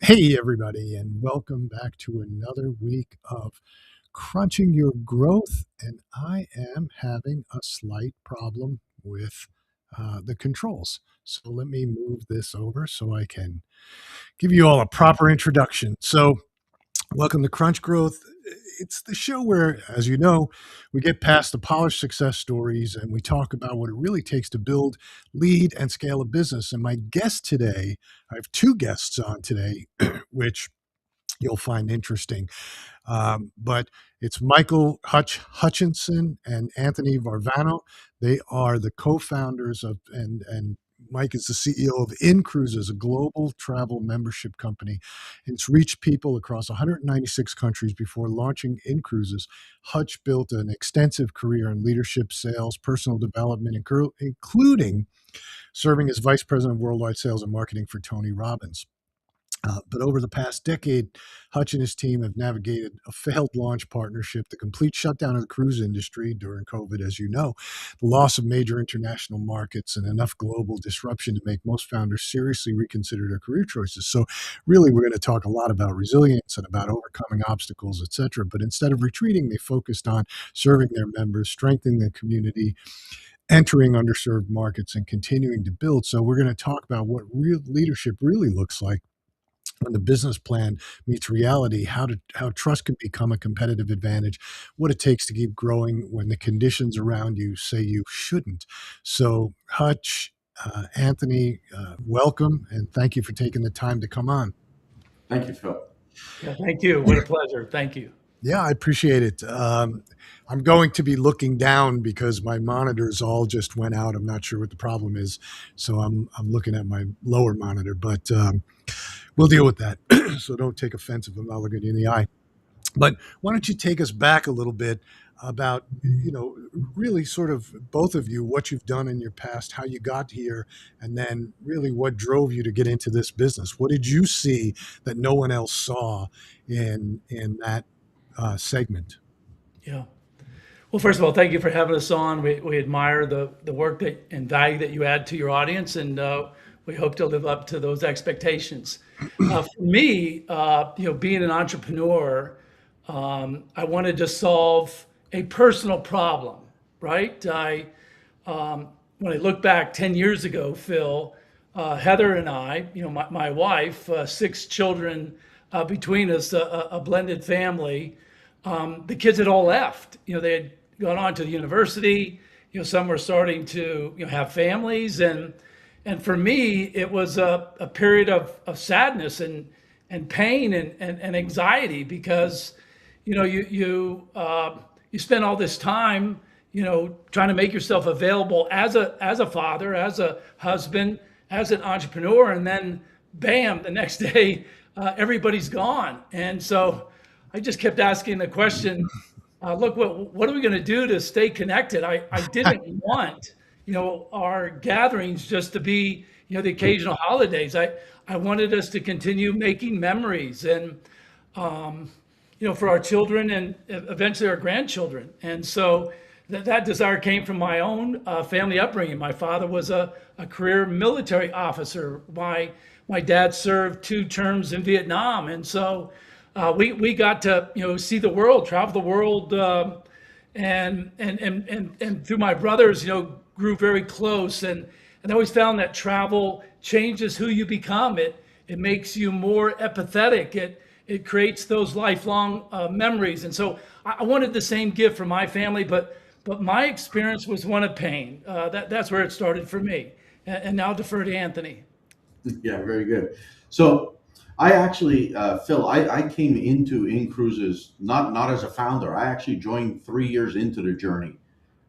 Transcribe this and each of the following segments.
Hey, everybody, and welcome back to another week of crunching your growth. And I am having a slight problem with the controls. So let me move this over so I can give you all a proper introduction. So, welcome to Crunch Growth. It's the show where, as you know, we get past the polished success stories and we talk about what it really takes to build, lead, and scale a business. And my guest today, I have two guests on today, which you'll find interesting. But it's Michael Hutchinson and Anthony Varvano. They are the co-founders of and Mike is the CEO of inCruises, a global travel membership company. It's reached people across 196 countries before launching inCruises. Hutch built an extensive career in leadership, sales, personal development, including serving as vice president of worldwide sales and marketing for Tony Robbins. But over the past decade, Hutch and his team have navigated a failed launch partnership, the complete shutdown of the cruise industry during COVID, as you know, the loss of major international markets, and enough global disruption to make most founders seriously reconsider their career choices. So, really, we're going to talk a lot about resilience and about overcoming obstacles, et cetera. But instead of retreating, they focused on serving their members, strengthening the community, entering underserved markets, and continuing to build. So, we're going to talk about what real leadership really looks like when the business plan meets reality, how trust can become a competitive advantage, what it takes to keep growing when the conditions around you say you shouldn't. So, Hutch, Anthony, welcome, and thank you for taking the time to come on. Thank you, Phil. Yeah, thank you. What a pleasure. Thank you. Yeah, I appreciate it. I'm going to be looking down because my monitors all just went out. I'm not sure what the problem is, so I'm looking at my lower monitor, but we'll deal with that. So don't take offense if I'm not looking you in the eye. But why don't you take us back a little bit about, really sort of both of you, what you've done in your past, how you got here, and then really what drove you to get into this business? What did you see that no one else saw in that segment? Yeah. Well, first of all, thank you for having us on. We admire the work that and value that you add to your audience, and we hope to live up to those expectations. For me, being an entrepreneur, I wanted to solve a personal problem, right? When I look back 10 years ago, Phil, Heather and I, my wife, six children between us, a blended family. The kids had all left. They had gone on to the university. Some were starting to have families, and for me, it was a period of sadness and pain and anxiety because you spend all this time trying to make yourself available as a father, as a husband, as an entrepreneur, and then bam, the next day everybody's gone. And so I just kept asking the question, look, what are we going to do to stay connected? I didn't want our gatherings just to be the occasional holidays. I wanted us to continue making memories and for our children and eventually our grandchildren. And so that desire came from my own family upbringing. My father was a career military officer. My dad served 2 terms in Vietnam, and so we got to see the world, travel the world, and through my brothers grew very close, and I always found that travel changes who you become. It makes you more empathetic. It creates those lifelong memories. And so I wanted the same gift for my family, but my experience was one of pain. That's where it started for me. And now I'll defer to Anthony. Yeah, very good. So I actually, Phil, I came into inCruises not as a founder. I actually joined 3 years into the journey.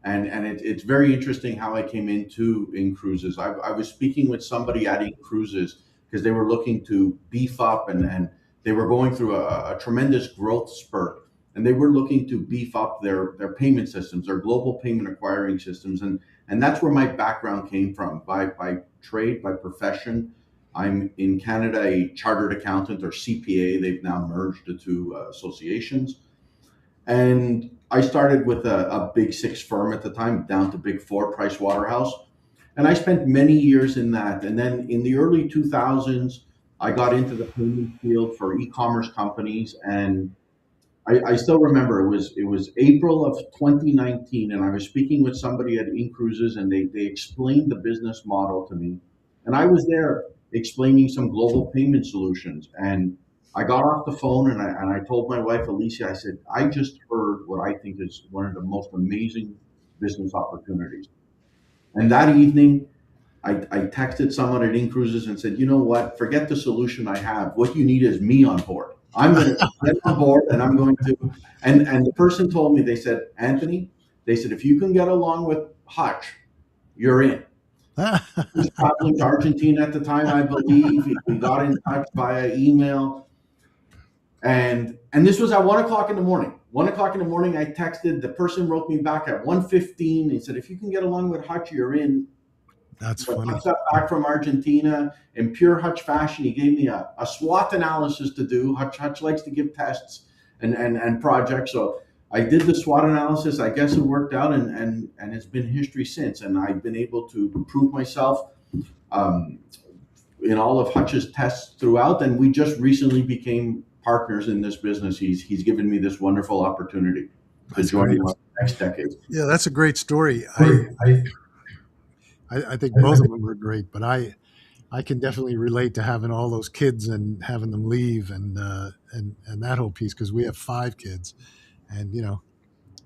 And it's very interesting how I came into inCruises. I was speaking with somebody at inCruises because they were looking to beef up and they were going through a tremendous growth spurt. And they were looking to beef up their payment systems, their global payment acquiring systems. And that's where my background came from. By trade, by profession, I'm in Canada a chartered accountant, or CPA. They've now merged the two associations. And I started with a big 6 firm at the time, down to big 4, Price Waterhouse. And I spent many years in that. And then in the early 2000s, I got into the payment field for e-commerce companies, and I still remember it was April of 2019, and I was speaking with somebody at inCruises, and they explained the business model to me, and I was there explaining some global payment solutions, and I got off the phone and I told my wife Alicia, I said, I just heard what I think is one of the most amazing business opportunities. And that evening, I texted someone at inCruises and said, you know what? Forget the solution I have. What you need is me on board. I'm going to get on board, and I'm going to. And the person told me, they said, Anthony, they said, if you can get along with Hutch, you're in. He was traveling to Argentina at the time, I believe. We got in touch via email. And this was at 1 o'clock in the morning. 1 o'clock in the morning, I texted. The person wrote me back at 1:15. He said, if you can get along with Hutch, you're in. That's But funny. Hutch got back from Argentina in pure Hutch fashion. He gave me a SWOT analysis to do. Hutch likes to give tests and projects. So I did the SWOT analysis. I guess it worked out, and it's been history since. And I've been able to prove myself um, in all of Hutch's tests throughout. And we just recently became partners in this business. He's given me this wonderful opportunity to That's join great. him on the next decade. Yeah, that's a great story. I think both of them were great, but I can definitely relate to having all those kids and having them leave and that whole piece, because we have 5 kids, and you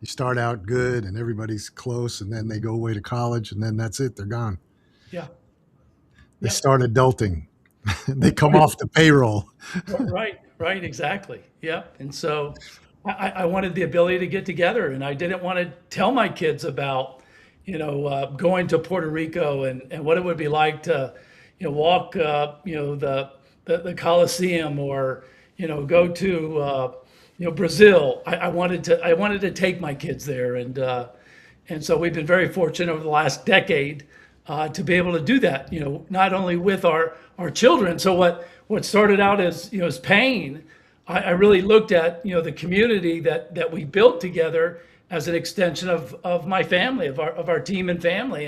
start out good and everybody's close, and then they go away to college, and then that's it, they're gone. Yeah. They Yeah. start adulting. They come off the payroll. Right, exactly. Yeah. And so I wanted the ability to get together, and I didn't want to tell my kids about, going to Puerto Rico and what it would be like to, walk, the Coliseum, or, go to, Brazil. I wanted to take my kids there. And so we've been very fortunate over the last decade to be able to do that, not only with our children. So what started out as pain, I really looked at, the community that we built together as an extension of my family, of our team and family.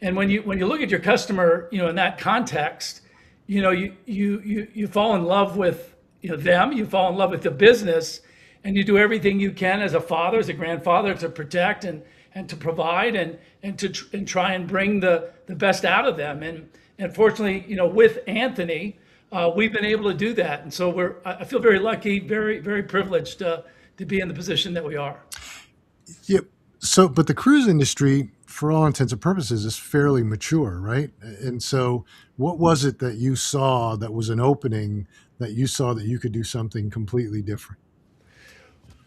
And when you look at your customer, in that context, you fall in love with, them, you fall in love with the business, and you do everything you can as a father, as a grandfather, to protect and to provide and try and bring the best out of them. And fortunately, with Anthony, we've been able to do that. And so I feel very lucky, very, very privileged to be in the position that we are. Yeah. So, but the cruise industry, for all intents and purposes, is fairly mature, right? And so, what was it that you saw that was an opening, that you saw that you could do something completely different?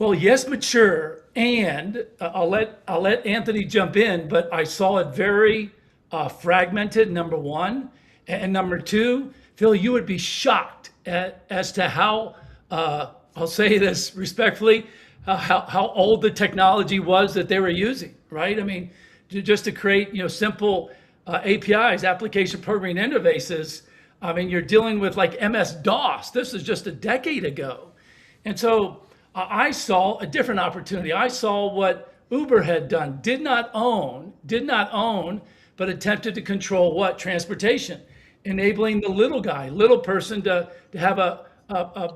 Well, yes, mature, and I'll let Anthony jump in, but I saw it very fragmented. Number one, and number two, Phil, you would be shocked as to how I'll say this respectfully, how old the technology was that they were using. Right? I mean, just to create simple APIs, application programming interfaces. I mean, you're dealing with like MS DOS. This is just a decade ago, and so I saw a different opportunity. I saw what Uber had done, did not own, but attempted to control what? Transportation, enabling the little guy, little person to have a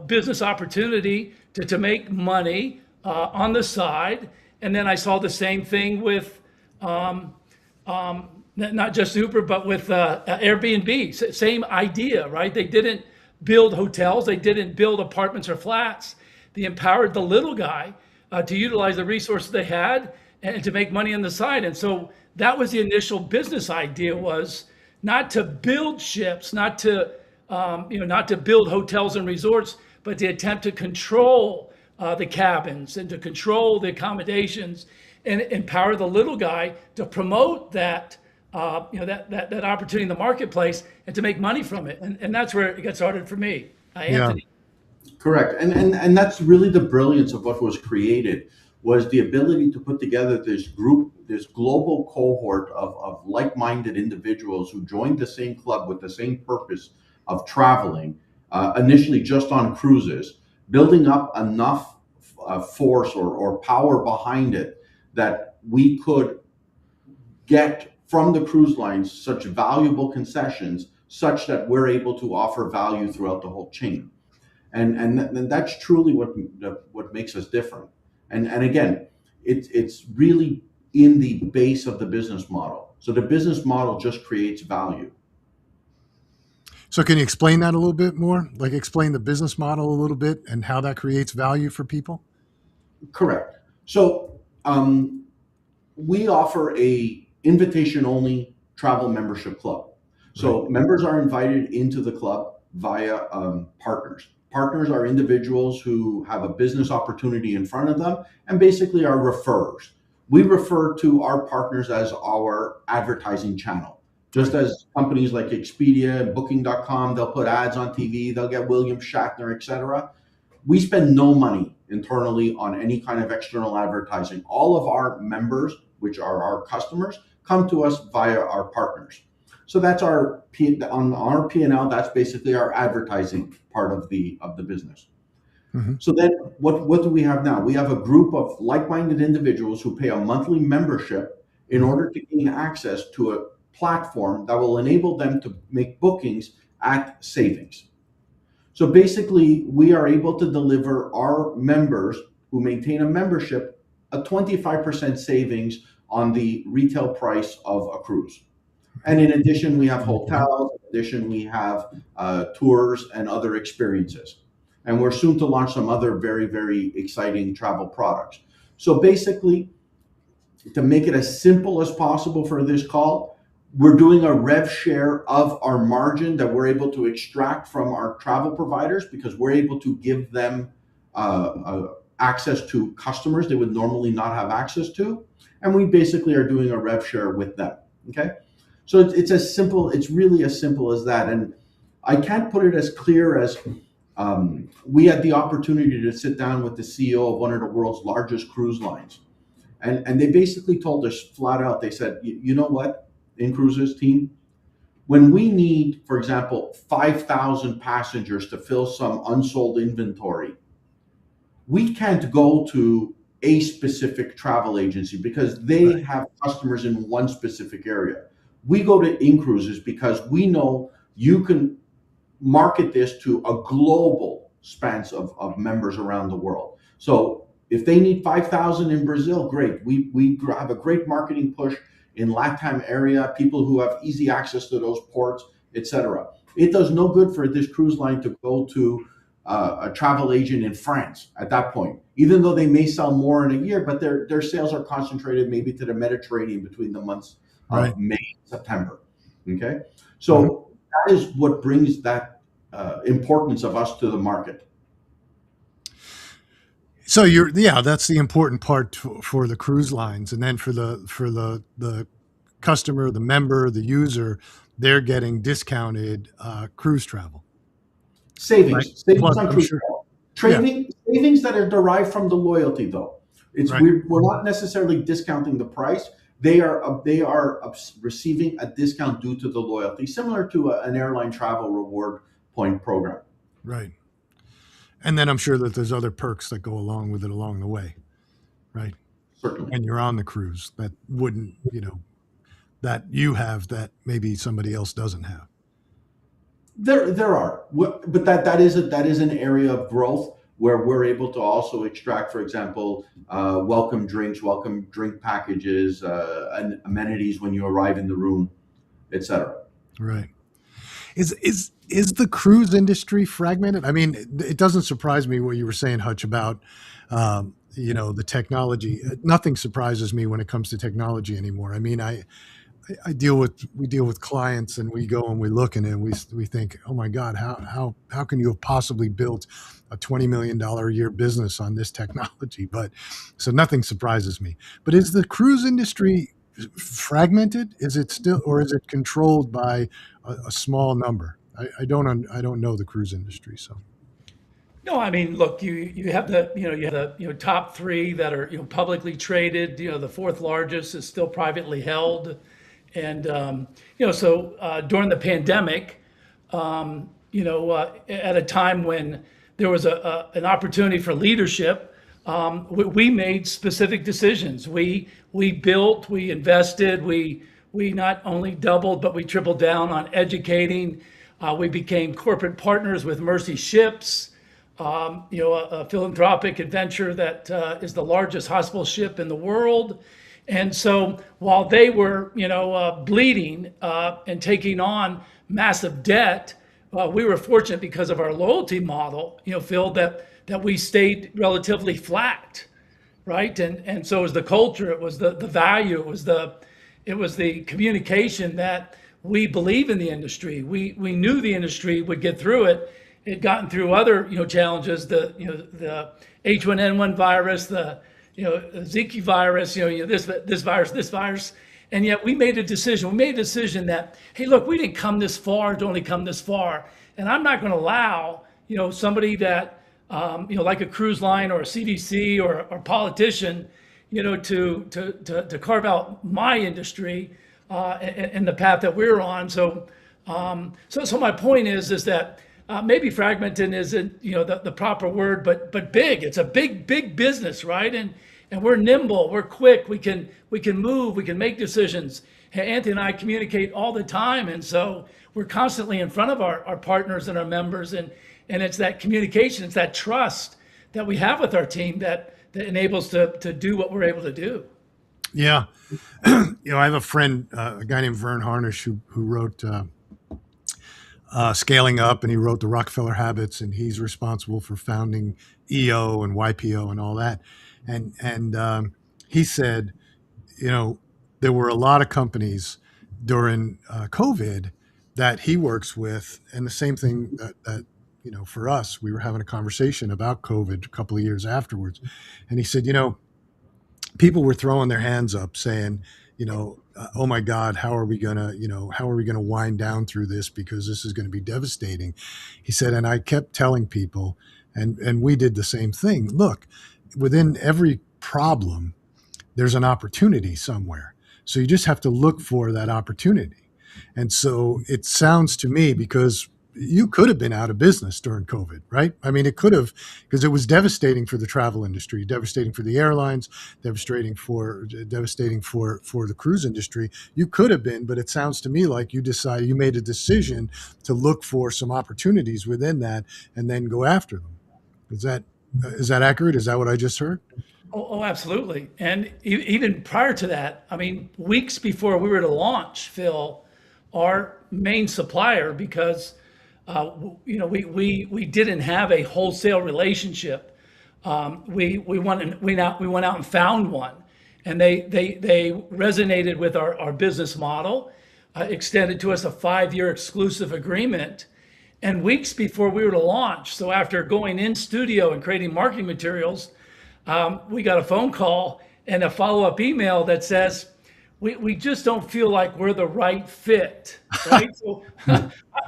business opportunity to make money on the side. And then I saw the same thing with not just Uber, but with Airbnb. Same idea, right? They didn't build hotels, they didn't build apartments or flats. They empowered the little guy to utilize the resources they had and to make money on the side. And so that was the initial business idea, was not to build ships, not to build hotels and resorts, but to attempt to control the cabins and to control the accommodations and empower the little guy to promote that that opportunity in the marketplace and to make money from it. And that's where it got started for me, Anthony. Correct. And that's really the brilliance of what was created, was the ability to put together this group, this global cohort of like-minded individuals who joined the same club with the same purpose of traveling, initially just on cruises, building up enough force or power behind it that we could get from the cruise lines such valuable concessions such that we're able to offer value throughout the whole chain. And that's truly what makes us different. And again, it's really in the base of the business model. So the business model just creates value. So can you explain that a little bit more? Like explain the business model a little bit and how that creates value for people? Correct. So we offer a invitation only travel membership club. So members are invited into the club via partners. Partners are individuals who have a business opportunity in front of them and basically are referrers. We refer to our partners as our advertising channel. Just as companies like Expedia, Booking.com, they'll put ads on TV, they'll get William Shatner, etc. We spend no money internally on any kind of external advertising. All of our members, which are our customers, come to us via our partners. So that's on our P&L. That's basically our advertising part of the business. Mm-hmm. So then, what do we have now? We have a group of like-minded individuals who pay a monthly membership in order to gain access to a platform that will enable them to make bookings at savings. So basically, we are able to deliver our members who maintain a membership a 25% savings on the retail price of a cruise. And in addition, we have hotels. In addition, we have tours and other experiences. And we're soon to launch some other very, very exciting travel products. So basically, to make it as simple as possible for this call, we're doing a rev share of our margin that we're able to extract from our travel providers because we're able to give them access to customers they would normally not have access to. And we basically are doing a rev share with them. Okay. So it's really as simple as that. And I can't put it as clear as we had the opportunity to sit down with the CEO of one of the world's largest cruise lines. And they basically told us flat out, they said, you know what, inCruises team, when we need, for example, 5,000 passengers to fill some unsold inventory, we can't go to a specific travel agency because they have customers in one specific area. We go to inCruises because we know you can market this to a global span of members around the world. So if they need 5,000 in Brazil, great. We have a great marketing push in LATAM area, people who have easy access to those ports, etc. It does no good for this cruise line to go to a travel agent in France at that point, even though they may sell more in a year, but their sales are concentrated maybe to the Mediterranean between the months of May and September. Okay, so that is what brings that importance of us to the market. So that's the important part for the cruise lines, and then for the customer, the member, the user, they're getting discounted cruise travel. Savings on cruise travel. Savings that are derived from the loyalty, though. We're not necessarily discounting the price. They are receiving a discount due to the loyalty, similar to an airline travel reward point program. Right. And then I'm sure that there's other perks that go along with it along the way, right? Certainly. And you're on the cruise that wouldn't, that you have that maybe somebody else doesn't have. There are, but that is an area of growth where we're able to also extract, for example, welcome drinks, welcome drink packages, and amenities when you arrive in the room, etc. Right. Is the cruise industry fragmented? I mean, it doesn't surprise me what you were saying, Hutch, about the technology. Nothing surprises me when it comes to technology anymore. I mean, we deal with clients, and we go and we look and we think, oh my God, how can you have possibly built a $20 million a year business on this technology? But so nothing surprises me. But is the cruise industry fragmented? Is it still, or is it controlled by a small number? I don't know the cruise industry, so. No, I mean, look, you have the top three that are publicly traded. The fourth largest is still privately held, and so during the pandemic, at a time when there was an opportunity for leadership, we made specific decisions. We built, we invested, we we not only doubled, but we tripled down on educating. We became corporate partners with Mercy Ships, a philanthropic adventure that is the largest hospital ship in the world. And so while they were, bleeding and taking on massive debt, we were fortunate because of our loyalty model, Phil, that we stayed relatively flat, right? And so it was the culture, it was the value, it was the communication that we believe in the industry. We knew the industry would get through it. It gotten through other challenges, the H1N1 virus, the Zika virus, this virus, and yet we made a decision. We made a decision that, hey, look, we didn't come this far to only come this far, and I'm not going to allow somebody that like a cruise line or a CDC or politician, to carve out my industry and the path that we're on. So my point is that maybe fragmented isn't the proper word, but big. It's a big business, right? And we're nimble, we're quick, we can move, we can make decisions. Anthony and I communicate all the time, and so we're constantly in front of our partners and our members, and it's that communication, it's that trust that we have with our team that enables to do what we're able to do. Yeah. I have a friend, a guy named Vern Harnish, who wrote Scaling Up, and he wrote the Rockefeller Habits, and he's responsible for founding EO and YPO and all that. And he said, there were a lot of companies during COVID that he works with, and the same thing that for us, we were having a conversation about COVID a couple of years afterwards, and he said, people were throwing their hands up saying, oh my God, how are we gonna wind down through this, because this is going to be devastating. He said, and I kept telling people, and we did the same thing. Look, within every problem, there's an opportunity somewhere. So you just have to look for that opportunity. And so it sounds to me, because you could have been out of business during COVID, right? I mean, it could have, because it was devastating for the travel industry, devastating for the airlines, devastating for the cruise industry. You could have been, but it sounds to me like you made a decision to look for some opportunities within that and then go after them. Is that accurate? Is that what I just heard? Oh, absolutely. And even prior to that, I mean, weeks before we were to launch, Phil, our main supplier, because we didn't have a wholesale relationship. We went out and found one, and they resonated with our business model, extended to us a 5-year exclusive agreement. And weeks before we were to launch, so after going in studio and creating marketing materials, we got a phone call and a follow-up email that says, we just don't feel like we're the right fit, right? So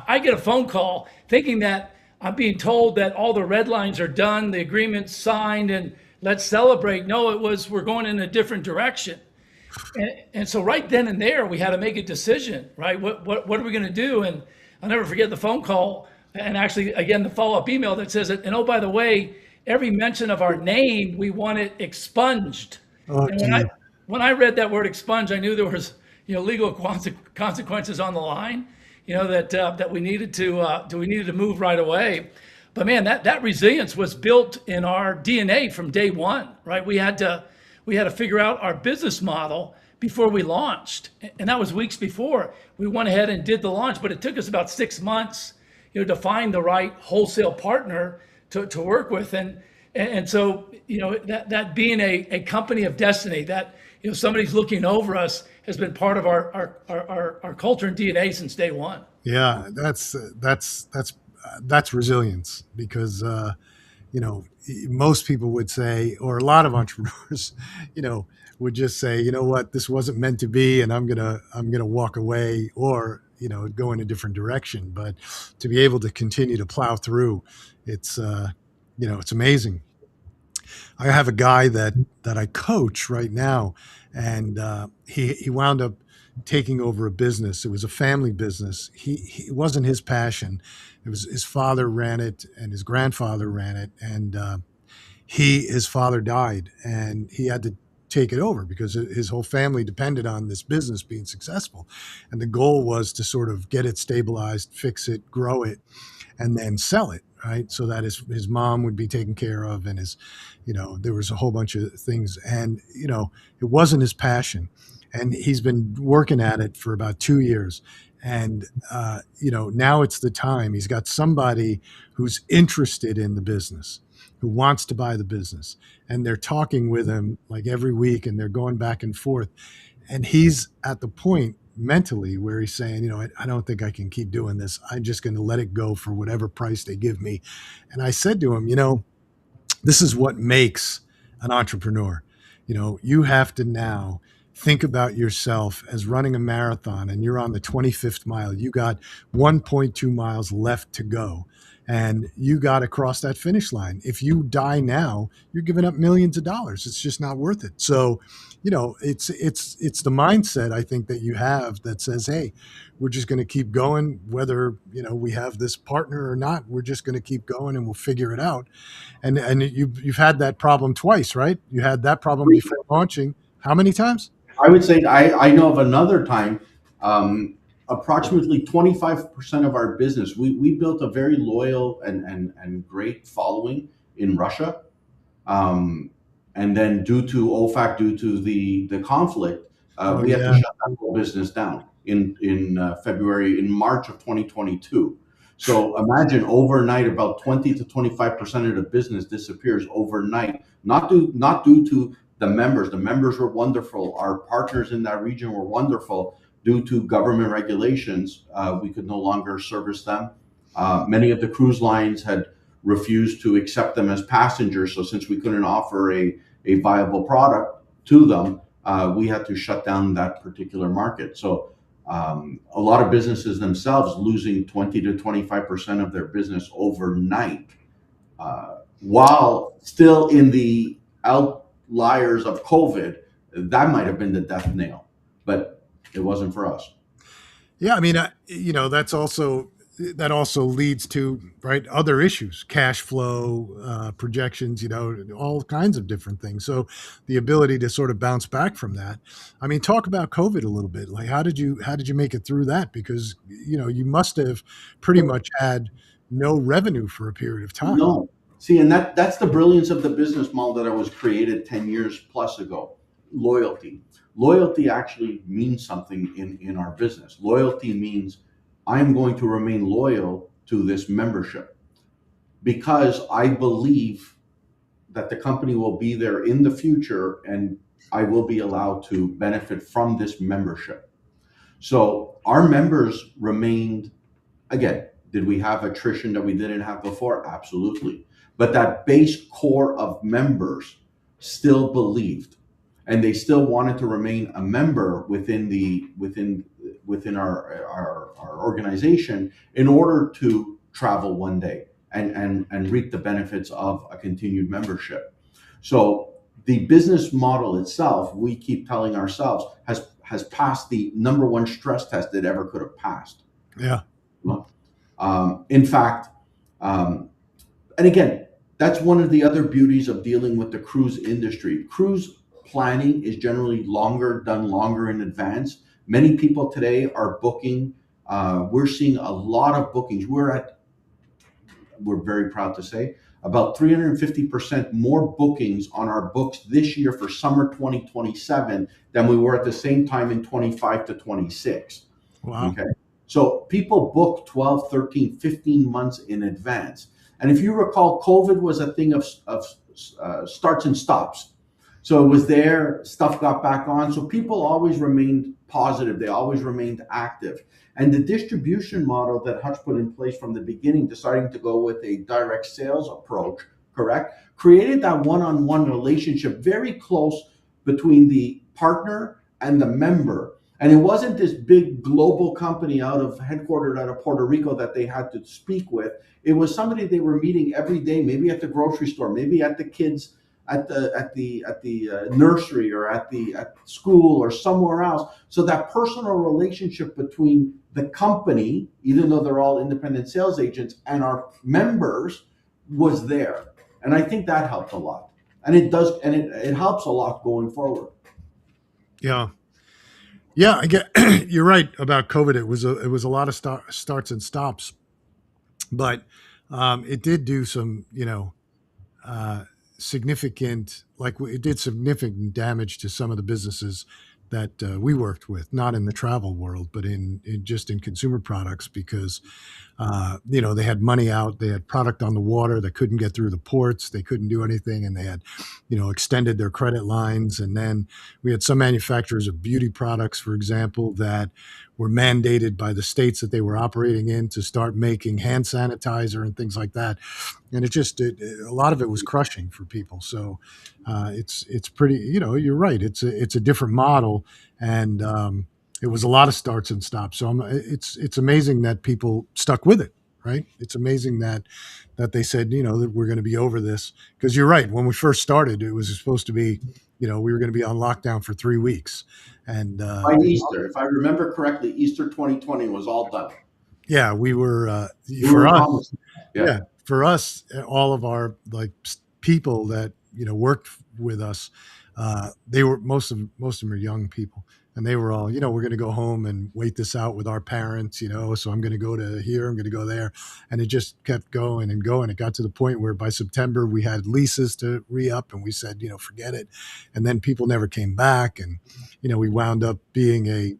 I get a phone call thinking that I'm being told that all the red lines are done, the agreement's signed, and let's celebrate. No, it was, we're going in a different direction. And so right then and there, we had to make a decision, right? What are we going to do? And I'll never forget the phone call, and actually, again, the follow-up email that says, and oh, by the way, every mention of our name, we want it expunged. Oh, And when I read that word expunge, I knew there was, legal consequences on the line, that we needed to move right away. But man, that resilience was built in our DNA from day one, right? We had to figure out our business model before we launched, and that was weeks before we went ahead and did the launch. But it took us about 6 months, to find the right wholesale partner to work with, and so that being a company of destiny, that somebody's looking over us, has been part of our culture and DNA since day one. Yeah, that's resilience, because most people would say, or a lot of entrepreneurs, would just say, you know what, this wasn't meant to be, and I'm gonna walk away, or go in a different direction. But to be able to continue to plow through, it's it's amazing. I have a guy that I coach right now, and he wound up taking over a business. It was a family business. It wasn't his passion. It was his father ran it, and his grandfather ran it, and his father died, and he had to take it over because his whole family depended on this business being successful. And the goal was to sort of get it stabilized, fix it, grow it, and then sell it, right? So that his mom would be taken care of, and his, there was a whole bunch of things, and it wasn't his passion, and he's been working at it for about 2 years, and now it's the time. He's got somebody who's interested in the business, who wants to buy the business, and they're talking with him like every week, and they're going back and forth, and he's at the point mentally where he's saying, I don't think I can keep doing this. I'm just going to let it go for whatever price they give me. And I said to him, this is what makes an entrepreneur. You have to now think about yourself as running a marathon, and you're on the 25th mile. You got 1.2 miles left to go, and you got to cross that finish line. If you die now, you're giving up millions of dollars. It's just not worth it. So, it's the mindset, I think, that you have that says, hey, we're just going to keep going, whether we have this partner or not. We're just going to keep going, and we'll figure it out. And you've had that problem twice, right? You had that problem before launching. How many times? I would say I know of another time. Approximately 25% of our business, we built a very loyal and great following in Russia. And then due to the conflict, we had to shut that whole business down in March of 2022. So imagine overnight, about 20 to 25% of the business disappears overnight, not due to the members. The members were wonderful. Our partners in that region were wonderful. Due to government regulations, we could no longer service them. Many of the cruise lines had refused to accept them as passengers. So since we couldn't offer a viable product to them, we had to shut down that particular market. So a lot of businesses themselves losing 20 to 25% of their business overnight, while still in the outliers of COVID. That might have been the death nail, but it wasn't for us. Yeah, I mean, that also leads to, right, other issues, cash flow, projections, all kinds of different things. So the ability to sort of bounce back from that. I mean, talk about COVID a little bit. Like, how did you make it through that? Because you must have pretty much had no revenue for a period of time. No. See, and that's the brilliance of the business model that was created 10 years plus ago. Loyalty actually means something in our business. Loyalty means I'm going to remain loyal to this membership because I believe that the company will be there in the future and I will be allowed to benefit from this membership. So our members remained. Again, did we have attrition that we didn't have before? Absolutely. But that base core of members still believed, and they still wanted to remain a member within our organization in order to travel one day and reap the benefits of a continued membership. So the business model itself, we keep telling ourselves, has passed the number one stress test it ever could have passed. Yeah. In fact, and again, that's one of the other beauties of dealing with the cruise industry. Cruise planning is generally done longer in advance. Many people today are booking. We're seeing a lot of bookings. We're very proud to say, about 350% more bookings on our books this year for summer 2027 than we were at the same time in 25 to 26. Wow. Okay. So people book 12, 13, 15 months in advance. And if you recall, COVID was a thing of starts and stops. So it was there, stuff got back on. So people always remained positive. They always remained active. And the distribution model that Hutch put in place from the beginning, deciding to go with a direct sales approach, correct, created that one-on-one relationship very close between the partner and the member. And it wasn't this big global company headquartered out of Puerto Rico that they had to speak with. It was somebody they were meeting every day, maybe at the grocery store, maybe at the kids at the nursery or at school or somewhere else. So that personal relationship between the company, even though they're all independent sales agents, and our members was there. And I think that helped a lot. and it does, and it helps a lot going forward. Yeah. Yeah, I get you're right about COVID. It was a lot of starts and stops, but it did do some, uh, significant, like it did significant damage to some of the businesses that we worked with, not in the travel world, but in just in consumer products, because they had money out, they had product on the water that couldn't get through the ports, they couldn't do anything, and they had, extended their credit lines. And then we had some manufacturers of beauty products, for example, that were mandated by the states that they were operating in to start making hand sanitizer and things like that. And a lot of it was crushing for people. So it's pretty, you're right. It's a different model, and it was a lot of starts and stops. So it's amazing that people stuck with it, right? It's amazing that they said, that we're going to be over this, because you're right. When we first started, it was supposed to be, we were going to be on lockdown for 3 weeks, and By Easter, if I remember correctly, Easter 2020 was all done. yeah, we were We for were us. promised. Yeah. Yeah, for us, all of our people that worked with us, they were most of them are young people, and they were all, we're going to go home and wait this out with our parents, so I'm going to go to here, I'm going to go there, and it just kept going and going. It got to the point where by September we had leases to re-up, and we said, forget it, and then people never came back, and we wound up being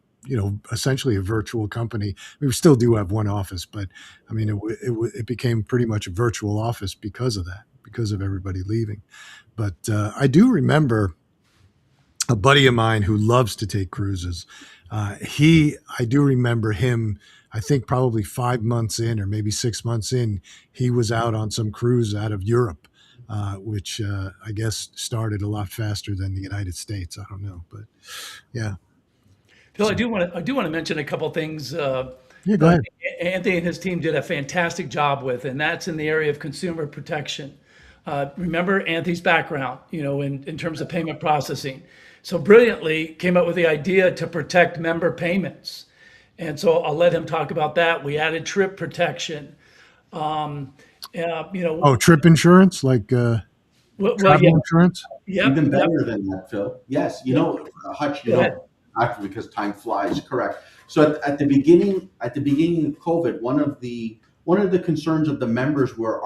essentially a virtual company. We still do have one office, but I mean, it became pretty much a virtual office because of that, because of everybody leaving. But I do remember a buddy of mine who loves to take cruises. I do remember him. I think probably 5 months in, or maybe 6 months in, he was out on some cruise out of Europe, which I guess started a lot faster than the United States. I don't know, but yeah. Phil, I So do want to mention a couple things yeah, go that ahead. Anthony and his team did a fantastic job with, and that's in the area of consumer protection. Remember Anthony's background, in terms of payment processing. So brilliantly came up with the idea to protect member payments. And so I'll let him talk about that. We added trip protection. Um, Oh, trip insurance, like well, yeah, travel insurance. yep, Even yep, better than that, Phil. Yes, yep. Hutch, Go ahead. actually, because time flies. Correct. So at the beginning of COVID, one of the concerns of the members were,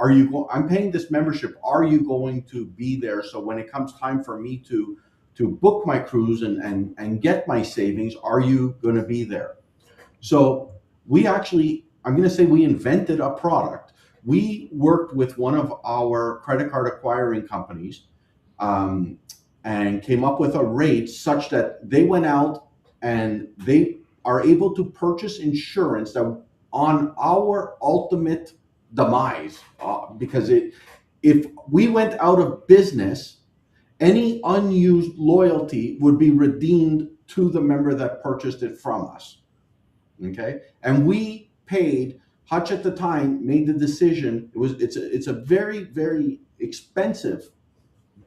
I'm paying this membership. Are you going to be there? So when it comes time for me to book my cruise and get my savings, are you going to be there? So I'm going to say we invented a product. We worked with one of our credit card acquiring companies, um, and came up with a rate such that they went out and they are able to purchase insurance that on our ultimate demise, because if we went out of business, any unused loyalty would be redeemed to the member that purchased it from us. Okay, and we paid. Hutch at the time made the decision. It's a very, very expensive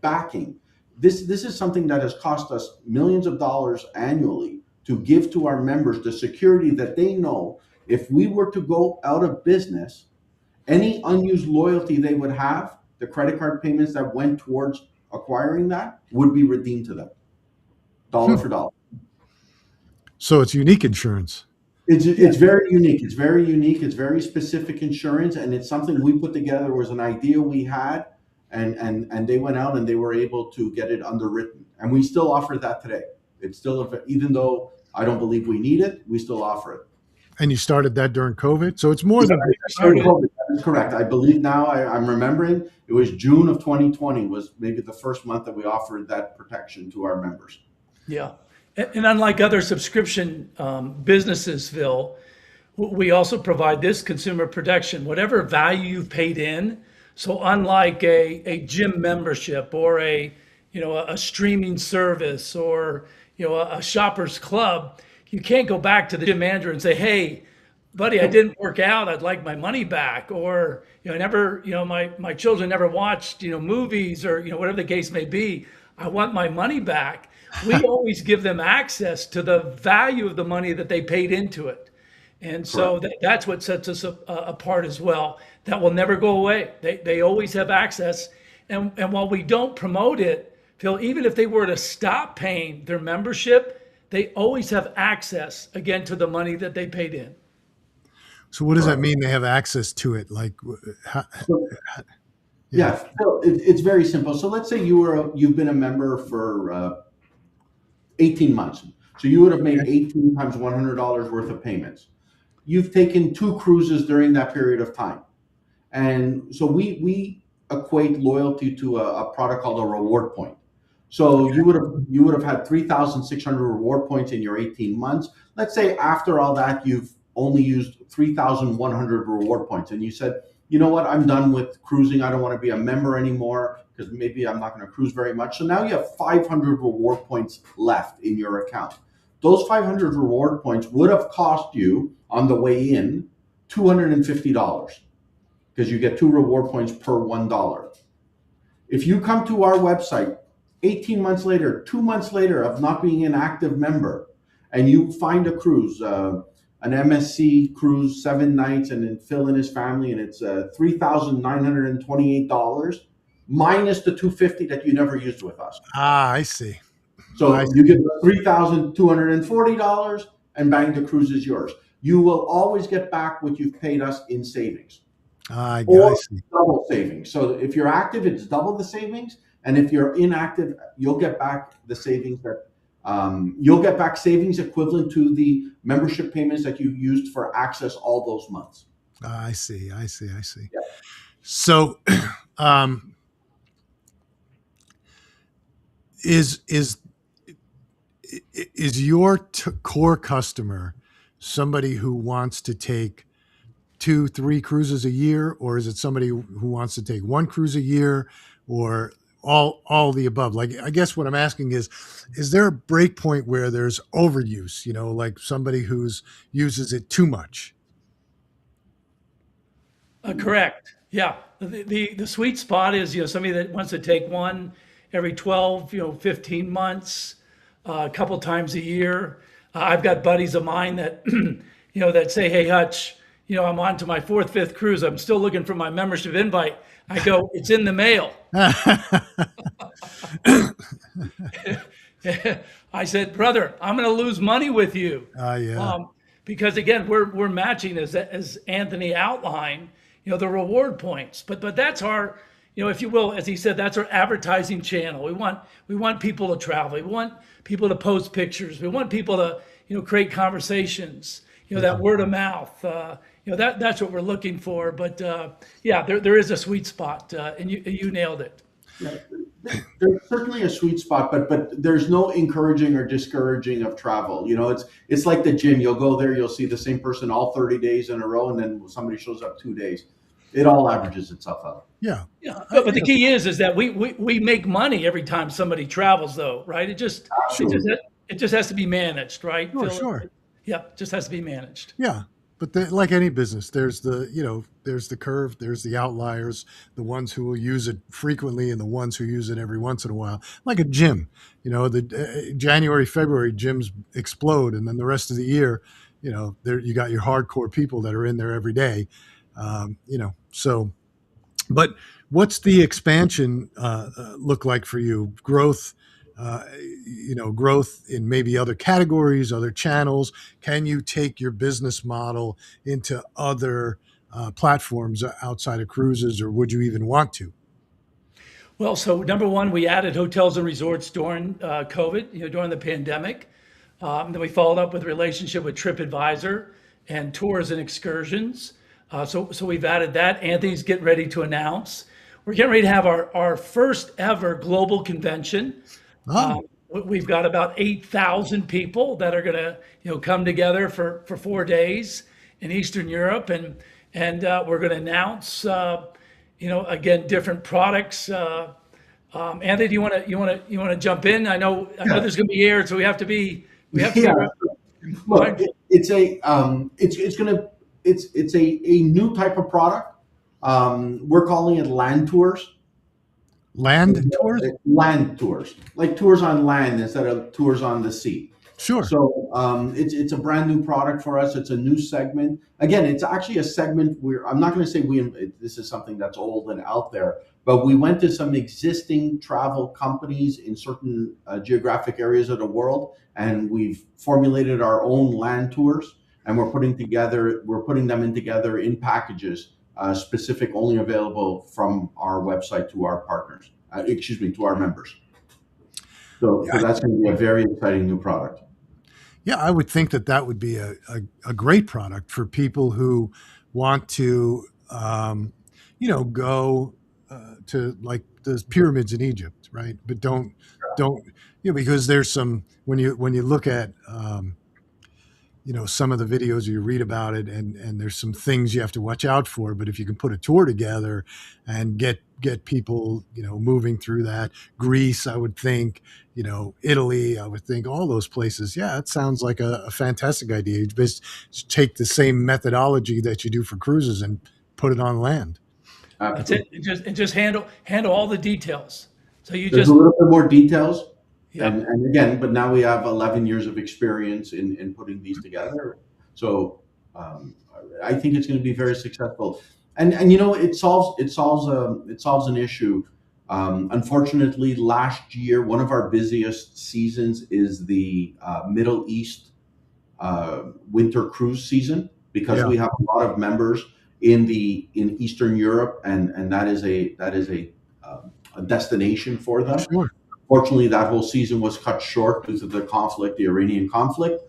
backing. This is something that has cost us millions of dollars annually to give to our members, the security that they know if we were to go out of business, any unused loyalty they would have, the credit card payments that went towards acquiring that, would be redeemed to them, dollar Hmm. for dollar. So it's unique insurance. It's very unique. It's very unique. It's very specific insurance, and it's something we put together. It was an idea we had, and they went out and they were able to get it underwritten, and we still offer that today. It's still even though I don't believe we need it, we still offer it. And you started that during COVID. So it's more Yeah, than during COVID, that is correct. I believe now I'm remembering it was June of 2020 was maybe the first month that we offered that protection to our members. Yeah. And unlike other subscription businesses, Phil, we also provide this consumer protection, whatever value you've paid in. So unlike a gym membership or a streaming service or, a shopper's club, you can't go back to the gym manager and say, hey, buddy, I didn't work out. I'd like my money back. Or, I never, my children never watched, movies or, whatever the case may be. I want my money back. We always give them access to the value of the money that they paid into it. And so that's what sets us apart as well. That will never go away. They always have access. and while we don't promote it, Phil, even if they were to stop paying their membership, they always have access again to the money that they paid in. So what does that Correct. mean? They have access to it? Like, how, So, yeah. yeah, so it's very simple. So let's say you've been a member for 18 months. So you would have made Okay. 18 times $100 worth of payments. You've taken 2 cruises during that period of time. And so we equate loyalty to a product called a reward point. So you would have had 3,600 reward points in your 18 months. Let's say after all that you've only used 3,100 reward points, and you said, you know what, I'm done with cruising. I don't want to be a member anymore because maybe I'm not going to cruise very much. So now you have 500 reward points left in your account. Those 500 reward points would have cost you on the way in $250 because you get 2 reward points per $1. If you come to our website 18 months later, 2 months later of not being an active member, and you find a cruise, an MSC cruise, 7 nights, and then Phil and his family, and it's $3,928 minus the $250 that you never used with us. I see. I So see. you get $3,240, and bang, the cruise is yours. You will always get back what you've paid us in savings. I Or see. double savings. So if you're active, it's double the savings, and if you're inactive, you'll get back the savings that you'll get back savings equivalent to the membership payments that you used for access all those months. I see. I see. Yeah. So, um, is your core customer somebody who wants to take 2, 3 cruises a year, or is it somebody who wants to take 1 cruise a year, or all the above? Like, I guess what I'm asking is there a break point where there's overuse? You know, like somebody who's uses it too much. Correct. Yeah. The sweet spot is, somebody that wants to take one every 12, 15 months, a couple times a year. I've got buddies of mine that, that say, hey, Hutch, I'm on to my 4th, 5th cruise. I'm still looking for my membership invite. I go, it's in the mail. I said, brother, I'm going to lose money with you. Yeah. Because again, we're matching as Anthony outlined, the reward points. But that's our, if you will, as he said, that's our advertising channel. We want people to travel. We want people to post pictures. We want people to, create conversations. That word of mouth. That's what we're looking for. But yeah, there is a sweet spot, and you nailed it. Yeah. There's certainly a sweet spot, but there's no encouraging or discouraging of travel. It's like the gym. You'll go there, you'll see the same person all 30 days in a row, and then somebody shows up 2 days. It all averages itself out. Yeah. Yeah, but the key is that we make money every time somebody travels, though, right? It just has to be managed, right? Sure. Yeah, just has to be managed. Yeah. But like any business, there's the curve, there's the outliers, the ones who will use it frequently and the ones who use it every once in a while. Like a gym, the January, February gyms explode, and then the rest of the year, there you got your hardcore people that are in there every day, So, but what's the expansion look like for you? Growth. Growth in maybe other categories, other channels. Can you take your business model into other platforms outside of cruises, or would you even want to? Well, so number one, we added hotels and resorts during COVID, during the pandemic. Then we followed up with a relationship with TripAdvisor and tours and excursions. So we've added that. Anthony's getting ready to announce. We're getting ready to have our first ever global convention. We've got about 8,000 people that are going to, come together for 4 days in Eastern Europe, and we're going to announce, again, different products. Anthony, do you want to jump in? I know there's going to be air, so we have to be. Look, it's a new type of product. We're calling it land tours. Land tours? Land tours, like tours on land instead of tours on the sea. Sure. So it's a brand new product for us. It's a new segment. Again, it's actually a segment where I'm not going to say this is something that's old and out there, but we went to some existing travel companies in certain geographic areas of the world, and we've formulated our own land tours, and we're putting them in together in packages, specific, only available from our website to our partners. Excuse me, to our members. So Yeah, that's going to be a very exciting new product. yeah, I would think that that would be a great product for people who want to, go to like the pyramids in Egypt, right? But don't, because there's some when you look at some of the videos you read about it, and there's some things you have to watch out for. But if you can put a tour together and get people moving through that, Greece, I would think, Italy, I would think, all those places, yeah, it sounds like a fantastic idea. You just take the same methodology that you do for cruises and put it on land. That's it. Absolutely. And just handle all the details. So you There's a just, little bit more details. yep. And again, but now we have 11 years of experience in putting these together. So um, I think it's going to be very successful. And it solves an issue. Unfortunately, last year, one of our busiest seasons is the Middle East winter cruise season, because Yeah, we have a lot of members in Eastern Europe, and that is a destination for them. sure. Fortunately, that whole season was cut short due to the Iranian conflict,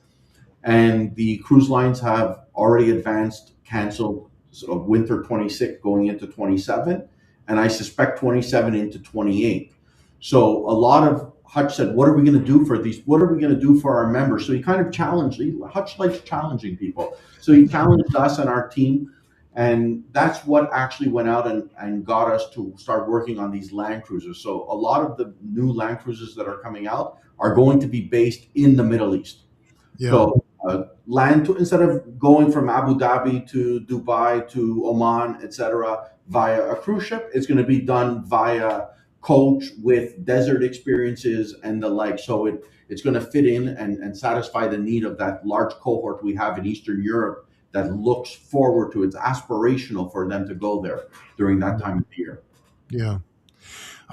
and the cruise lines have already advanced canceled sort of winter 26 going into 27, and I suspect 27 into 28. So a lot of Hutch said, "What are we going to do for these? What are we going to do for our members?" So he kind of challenged. Hutch likes challenging people, so he challenged us and our team, and that's what actually went out and got us to start working on these land cruises. So a lot of the new land cruises that are coming out are going to be based in the Middle East. Yeah, So instead of going from Abu Dhabi to Dubai to Oman, etc., via a cruise ship, it's going to be done via coach with desert experiences and the like. So it's going to fit in and satisfy the need of that large cohort we have in Eastern Europe that looks forward to. It's aspirational for them to go there during that time of the year. yeah.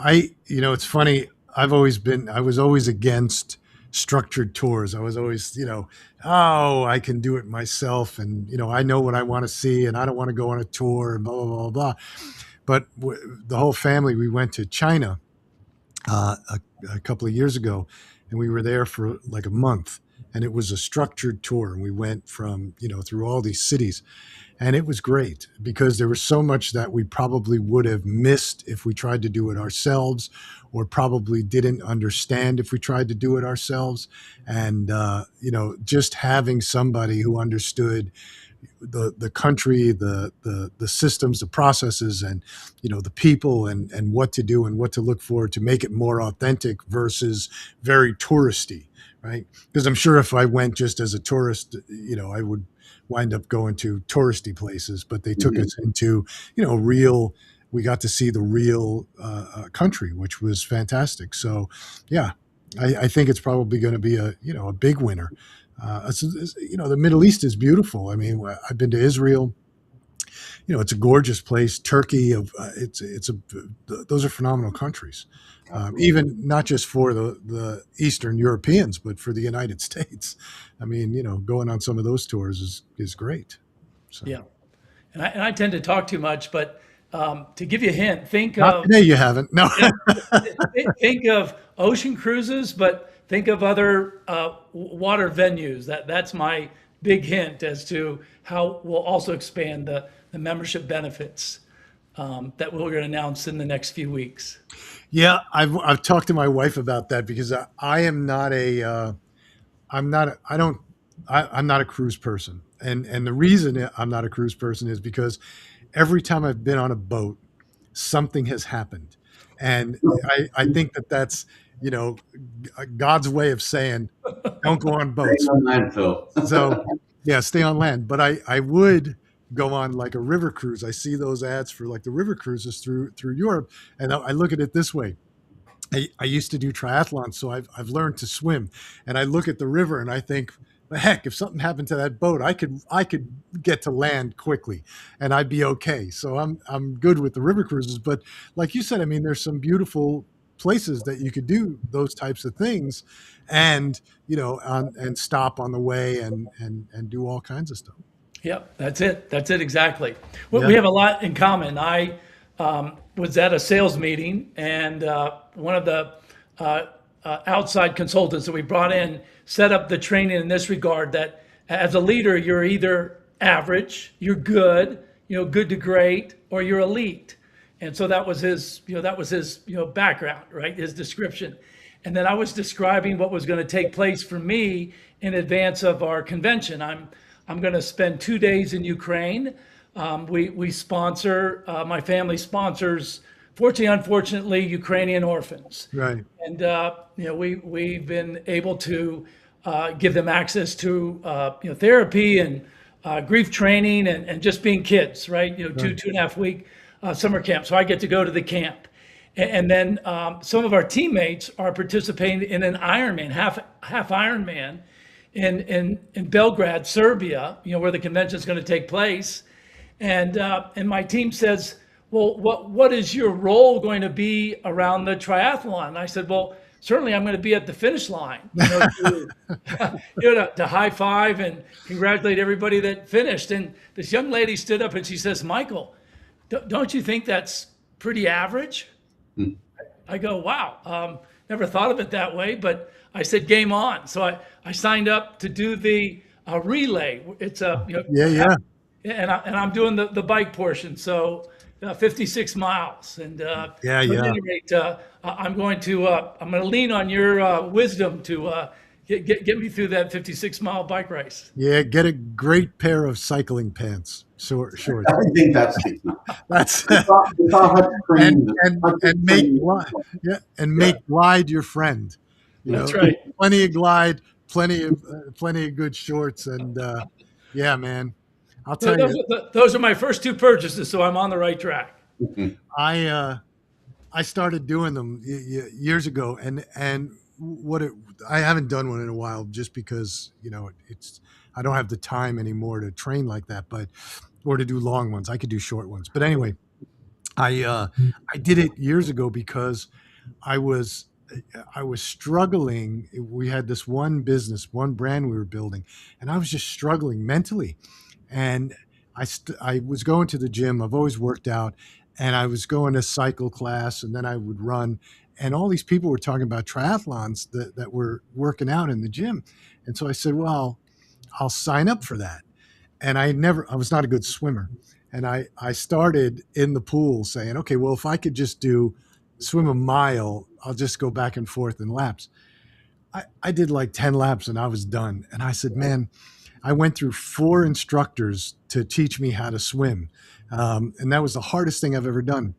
It's funny. I was always against structured tours. I was always, oh, I can do it myself. And, I know what I want to see, and I don't want to go on a tour and blah, blah, blah, blah. But the whole family, we went to China a couple of years ago, and we were there for like a month. And it was a structured tour. And we went from, through all these cities. And it was great because there was so much that we probably would have missed if we tried to do it ourselves, or probably didn't understand if we tried to do it ourselves. And, just having somebody who understood the country, the systems, the processes, and the people, and what to do and what to look for to make it more authentic versus very touristy, right? Because I'm sure if I went just as a tourist, I would wind up going to touristy places. But they took Mhm. us into real. We got to see the real country, which was fantastic. So, yeah, I think it's probably going to be a big winner. The Middle East is beautiful. I mean, I've been to Israel. It's a gorgeous place. Turkey, those are phenomenal countries. Absolutely. Even not just for the Eastern Europeans, but for the United States. I mean, going on some of those tours is great. So Yeah. And I tend to talk too much, but to give you a hint, not today. You haven't. No. yeah, think of ocean cruises, but think of other water venues. That's my big hint as to how we'll also expand the membership benefits that we're going to announce in the next few weeks. Yeah, I've talked to my wife about that because I am not a I'm not I don't I'm not a cruise person, and the reason I'm not a cruise person is because every time I've been on a boat, something has happened, and I think that's you know God's way of saying don't go on Staying boats. on landfill. So yeah, stay on land. But I would go on like a river cruise. I see those ads for like the river cruises through Europe, and I look at it this way: I used to do triathlons, so I've learned to swim, and I look at the river and I think, "Well, heck, if something happened to that boat, I could get to land quickly, and I'd be okay." So I'm good with the river cruises. But like you said, I mean, there's some beautiful places that you could do those types of things, and and stop on the way and do all kinds of stuff. Yep, that's it. That's it exactly. We Yeah, have a lot in common. I was at a sales meeting, and one of the outside consultants that we brought in set up the training in this regard that as a leader, you're either average, you're good, good to great, or you're elite. And so that was his, background, right? His description. And then I was describing what was going to take place for me in advance of our convention. I'm going to spend 2 days in Ukraine. We sponsor, my family sponsors, fortunately, unfortunately, Ukrainian orphans. right. And we've been able to give them access to therapy and grief training and just being kids, right? Right. 2.5 week summer camp. So I get to go to the camp, and then some of our teammates are participating in an Ironman, half Ironman, in Belgrade, Serbia. Where the convention is going to take place, and my team says, well, what is your role going to be around the triathlon? And I said, well, certainly I'm going to be at the finish line, to high five and congratulate everybody that finished. And this young lady stood up and she says, Michael, don't you think that's pretty average? I go, wow, never thought of it that way, but I said, game on. So I signed up to do the relay. It's a, Yeah, yeah, and I'm doing the bike portion. So 56 miles. And yeah, so at yeah. any rate, I'm going to lean on your wisdom to get me through that 56-mile bike race. Yeah, get a great pair of cycling pants, shorts. I think that's the key. That's It's all Hutch and training. and Hutch and make training. yeah, and Yeah. make glide your friend. That's right. Plenty of glide, plenty of good shorts, and yeah, man, I'll So tell you, those are my first two purchases, so I'm on the right track. I I started doing them years ago, and what it I haven't done one in a while just because it's I don't have the time anymore to train like that, but or to do long ones. I could do short ones, but anyway, I did it years ago because I was I was struggling. We had this one business, one brand we were building, and I was just struggling mentally. And I was going to the gym. I've always worked out, and I was going to cycle class, and then I would run. And all these people were talking about triathlons that were working out in the gym. And so I said, well, I'll sign up for that. And I was not a good swimmer. And I started in the pool saying, okay, well, if I could just swim a mile, I'll just go back and forth in laps. I did like 10 laps and I was done. And I said, man, I went through 4 instructors to teach me how to swim. And that was the hardest thing I've ever done.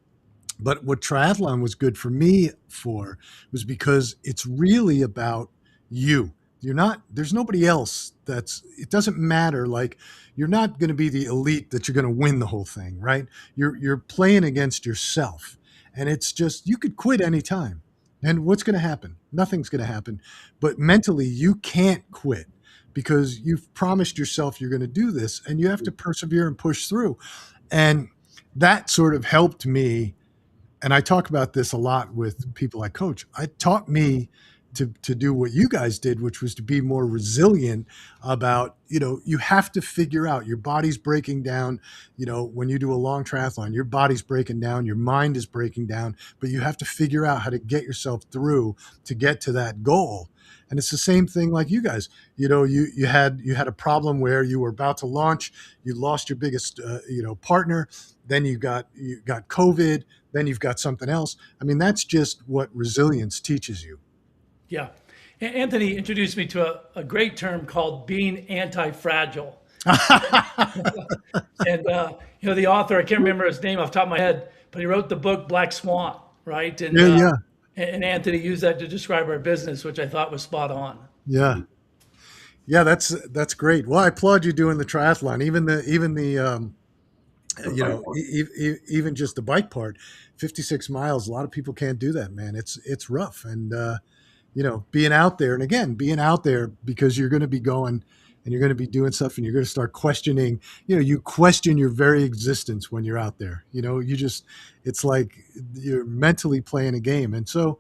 But what triathlon was good for me for was because it's really about you. There's nobody else it doesn't matter. Like, you're not going to be the elite that you're going to win the whole thing, right? You're playing against yourself. And it's just, you could quit anytime. And what's going to happen? Nothing's going to happen. But mentally, you can't quit because you've promised yourself you're going to do this and you have to persevere and push through. And that sort of helped me, and I talk about this a lot with people I coach. It taught me to do what you guys did, which was to be more resilient about, you have to figure out your body's breaking down. When you do a long triathlon, your body's breaking down, your mind is breaking down, but you have to figure out how to get yourself through to get to that goal. And it's the same thing like you guys. You had a problem where you were about to launch, you lost your biggest partner, then you got COVID, then you've got something else. I mean, that's just what resilience teaches you. Yeah. Anthony introduced me to a great term called being anti-fragile. And, the author, I can't remember his name off the top of my head, but he wrote the book Black Swan, right? And, Yeah, yeah, and Anthony used that to describe our business, which I thought was spot on. yeah, yeah. That's great. Well, I applaud you doing the triathlon, even the even just the bike part, 56 miles. A lot of people can't do that, man. It's rough. And, being out there, and again, being out there because you're going to be going and you're going to be doing stuff and you're going to start questioning, you question your very existence when you're out there. It's like you're mentally playing a game. And so,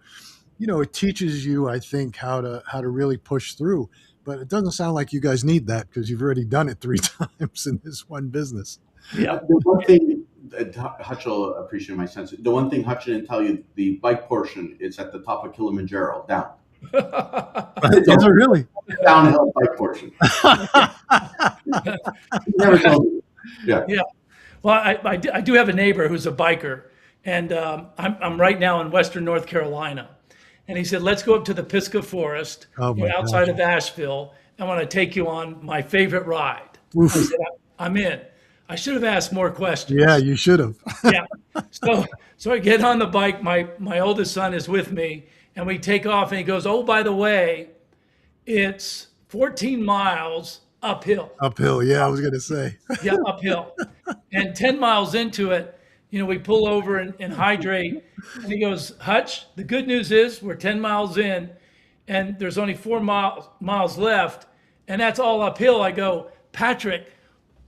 it teaches you, I think, how to really push through. But it doesn't sound like you guys need that because you've already done it 3 times in this one business. Yeah. The one thing, Hutch will appreciate my sense. The one thing Hutch didn't tell you, the bike portion is at the top of Kilimanjaro, down. Is it really? Downhill bike portion. Never told you. Yeah. Yeah. Well, I do have a neighbor who's a biker, and I'm right now in Western North Carolina. And he said, let's go up to the Pisgah Forest outside of Asheville. I want to take you on my favorite ride. Oof. I said, I'm in. I should have asked more questions. Yeah, you should have. Yeah. So I get on the bike. My oldest son is with me, and we take off. And he goes, "Oh, by the way, it's 14 miles uphill." Uphill, yeah, I was going to say. Yeah, uphill. And 10 miles into it, we pull over and hydrate. And he goes, "Hutch, the good news is we're 10 miles in, and there's only 4 miles left, and that's all uphill." I go, "Patrick,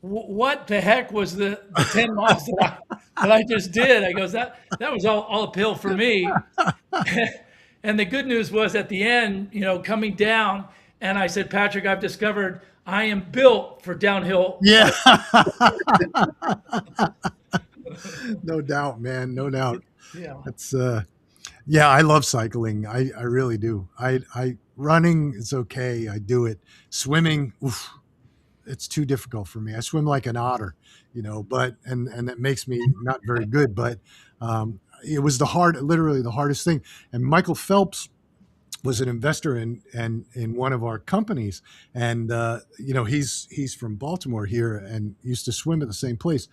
what the heck was the 10 miles that I just did?" I goes, that was all uphill for me. And the good news was at the end, coming down, and I said, "Patrick, I've discovered I am built for downhill." Yeah. No doubt, man. No doubt. Yeah. That's yeah, I love cycling. I really do. I running is okay. I do it. Swimming, oof, it's too difficult for me. I swim like an otter, but and that makes me not very good, but it was literally the hardest thing. And Michael Phelps was an investor in one of our companies, and he's from Baltimore here and used to swim at the same place.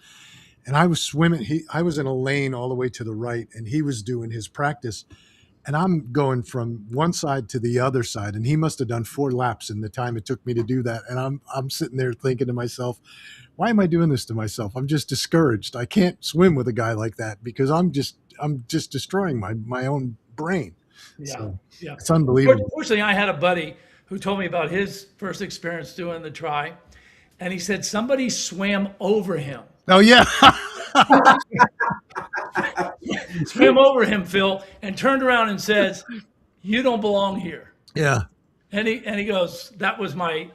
And I was swimming. I was in a lane all the way to the right, and he was doing his practice, and I'm going from one side to the other side, and he must have done 4 laps in the time it took me to do that. And I'm sitting there thinking to myself, why am I doing this to myself? I'm just discouraged. I can't swim with a guy like that because I'm just destroying my own brain. Yeah. So Yeah. it's unbelievable. Fortunately, I had a buddy who told me about his first experience doing the try, and he said somebody swam over him. Oh yeah. Swam over him, Phil, and turned around and says, "You don't belong here." Yeah. And he goes, that was my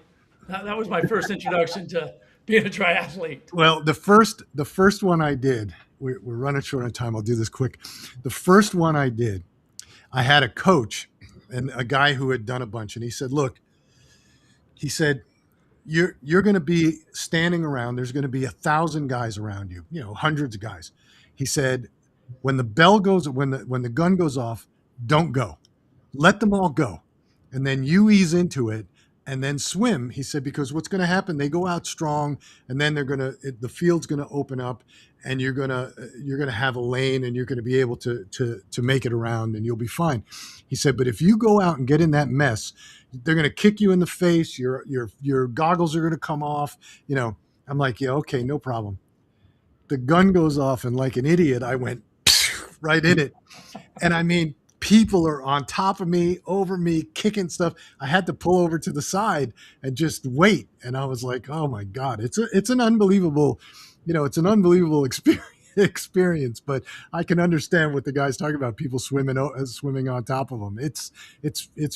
first introduction to being a triathlete. Well, the first one I did, we're running short on time. I'll do this quick. The first one I did, I had a coach and a guy who had done a bunch, and he said, "Look," he said, you're going to be standing around. There's going to be 1,000 guys around you, hundreds of guys. He said, when the bell goes, when the gun goes off, don't go. Let them all go. And then you ease into it and then swim. He said, because what's going to happen, they go out strong and then the field's going to open up and you're going to have a lane and you're going to be able to make it around and you'll be fine. He said, but if you go out and get in that mess, they're going to kick you in the face. Your goggles are going to come off. I'm like, yeah, okay, no problem. The gun goes off and like an idiot, I went right in it. And I mean, people are on top of me, over me, kicking stuff. I had to pull over to the side and just wait. And I was like, oh my God, it's an unbelievable, it's an unbelievable experience, but I can understand what the guy's talking about. People swimming on top of them. It's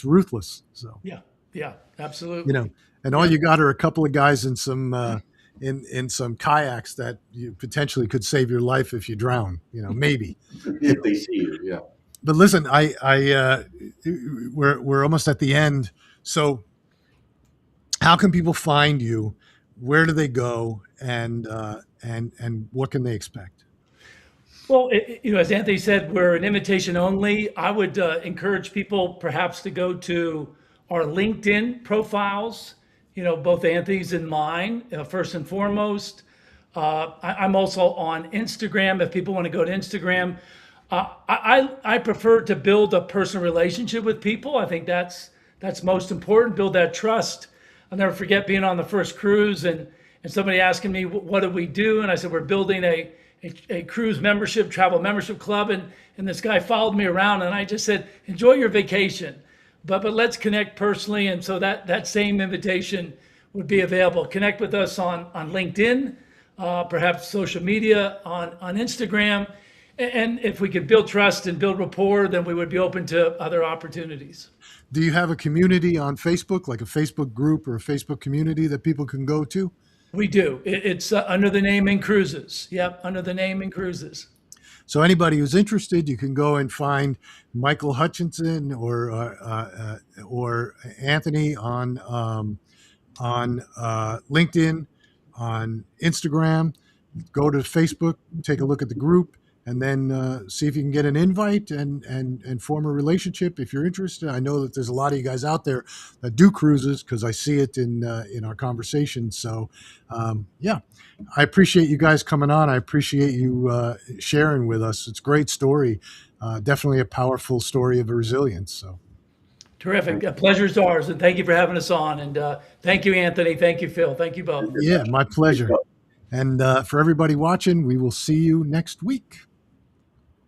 ruthless. So, yeah, absolutely. And all you got are a couple of guys in some, in some kayaks that you potentially could save your life if you drown, maybe. If they see you, yeah. But listen, we're almost at the end. So how can people find you? Where do they go? And what can they expect? Well, as Anthony said, we're an invitation only. I would encourage people perhaps to go to our LinkedIn profiles, both Anthony's and mine, first and foremost. I'm also on Instagram if people want to go to Instagram. I prefer to build a personal relationship with people. I think that's most important, build that trust. I'll never forget being on the first cruise and somebody asking me, what do we do? And I said, we're building a a cruise membership, travel membership club, and this guy followed me around, and I just said, enjoy your vacation, but let's connect personally. And so that same invitation would be available. Connect with us on LinkedIn, perhaps social media, on Instagram. And if we could build trust and build rapport, then we would be open to other opportunities. Do you have a community on Facebook, like a Facebook group or a Facebook community that people can go to? We do. It's under the name inCruises. Yep, under the name inCruises. So anybody who's interested, you can go and find Michael Hutchison or Anthony on LinkedIn, on Instagram. Go to Facebook, take a look at the group, and then see if you can get an invite and form a relationship if you're interested. I know that there's a lot of you guys out there that do cruises because I see it in our conversations. So yeah, I appreciate you guys coming on. I appreciate you sharing with us. It's a great story, definitely a powerful story of resilience. So Terrific. A pleasure's ours. And thank you for having us on. And thank you, Anthony. Thank you, Phil. Thank you both. yeah, my pleasure. And for everybody watching, we will see you next week.